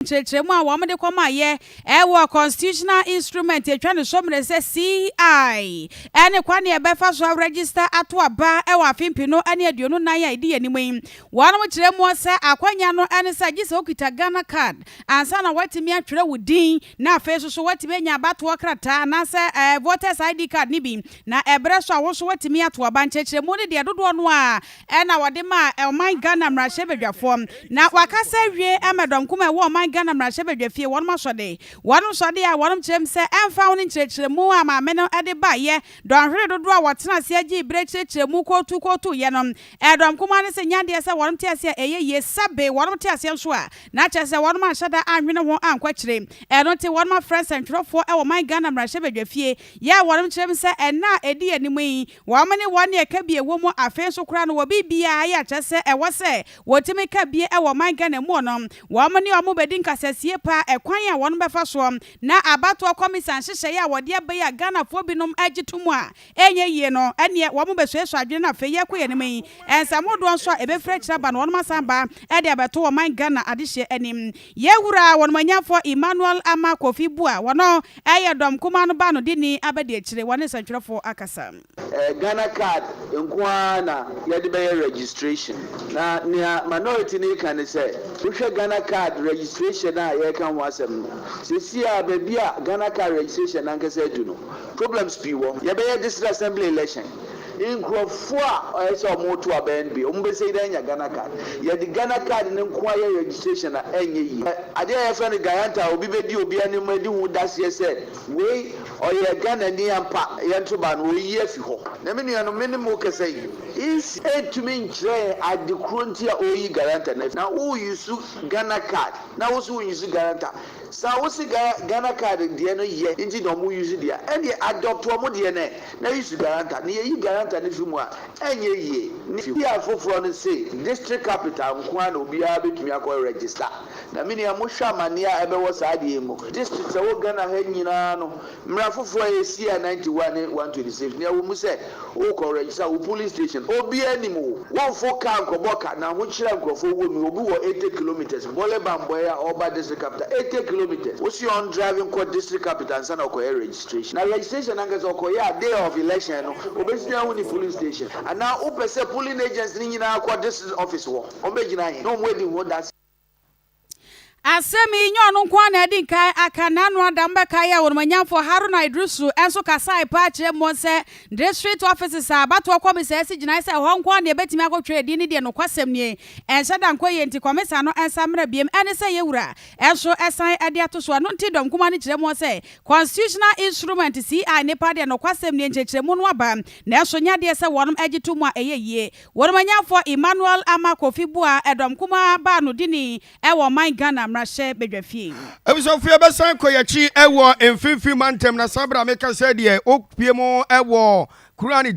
Chemu a wamde koma ye ewo constitutional instrument etwa ne somre se CI ene kwane e befa so register ato aba ewo afimpi no ane aduonu nan ya ide yanimwe wanu chiremu se akwanya no ene se gise okita Ghana card ansa na watimi atwere wudin na afa so watimi anya abato krata na se voters ID card ni bi na ebre so awo so watimi ato aba nchechiremu ne de dodo no a ena wode ma my Ghana mrahye bedwafo na wakasa wie emedom kuma ewo my Ghana mrahye bedwafie wonum asode a wonum chem se emfa woni nchechiremu a ma me no ede ba ye donhwere dodo a wotena se agi bre chechiremu kotu ye no edom kuma ne se nyade se wonum te ase eye ye sabe wonum te ase nso a na che se wonum ahada anwene ho ankwakire eno te wonum friends and trofo ewo my Ghana mrahye bedwafie ya wonum chem se ena edi animu yi womane wone eka bie wo mu afen so kra no wo bibia ya che se ewo se wotimi ka bie ewo my Ghana mu no womane omo bedi nkasasie pa ekwan ya wonum befa so na abato komisan hyehyɛ ya wode abaya Ghana fo binom agitumu a enye yie no ene wo mo besuesu adwene na fe ye koye ne mai ensamodo nso a ebefra kira ba no wonum asamba e de abeto wo man Ghana adehye anim ye wura wonum anyafo Emmanuel ama Kofi Bua wono eye dom kuma no ba no de ni abade akire wone santwerefo akasa Ghana card nkwa na ye de be registration na minority ni kan say wohwe Ghana card registration na ye kan wasem sisi a baby a Ghana card registration na nkese du no problems bi wo ye be district assembly election inkrofo a ese omoto aben bi ombese ida Ghana card ye di Ghana card ne nkwa ye registration na enye yi ade ye fe ne garanta obi be di obi ani ma di hu dasie se we oye Ghana ni ampa ye ntoba no oyi afi ho na me nua no minimum kese yi is etumi nkyere adekro nti a oyi garanta na wo use Ghana card na wo so use garanta sa wo si Ghana card de no ye nti no mo use dia ene adopt wo de ne na use garanta na ye garanta ne fimu a enye ye ni ya foforo no say district capital nko na obi a betumi akọ register na me ne mo hwa mane a ebe wo sa de mu district se wo Ghana ha nyina no mra foforo ye si 91 126 ne wo mu say wo ko register wo police station obi animu wo fo kan ko boka na ho kira nkrofo wo mi obi wo 80 kilometers bole bamboya oba district capital 80 kilometers what's your on driving court district capital sana okoye registration na registration anga so okoye a day of election no obesi na woni police station and now opese polling agents ni nyina akwa district office wo obegina hin no mwedi wo that Asemi nyo nkwa na edi kai aka nanu adamba kai ya wonmanyamfo Haruna Idrisu enso kasai pa kire mo se district offices abato komisa esi gina se ho nkwa na ebetimi akotwe edi ni de no kwasem nie enhye da nkwa ye nti komisa no ensamra biem ene se yewura enso esan ede atoso no nti dom kuma ni kire mo se constitutional instrument CI ne pa de no kwasem nie nchekire mu no aba na enso nyade se wonum agitumu a eyeye wonmanyamfo Emmanuel ama Kofi Bua edom kuma ba no dini ewo man Ghana mrahye bedwafie ebisofie besan koyachi ewo emfifi mantem na sabra meka se de opiemu ewo kurani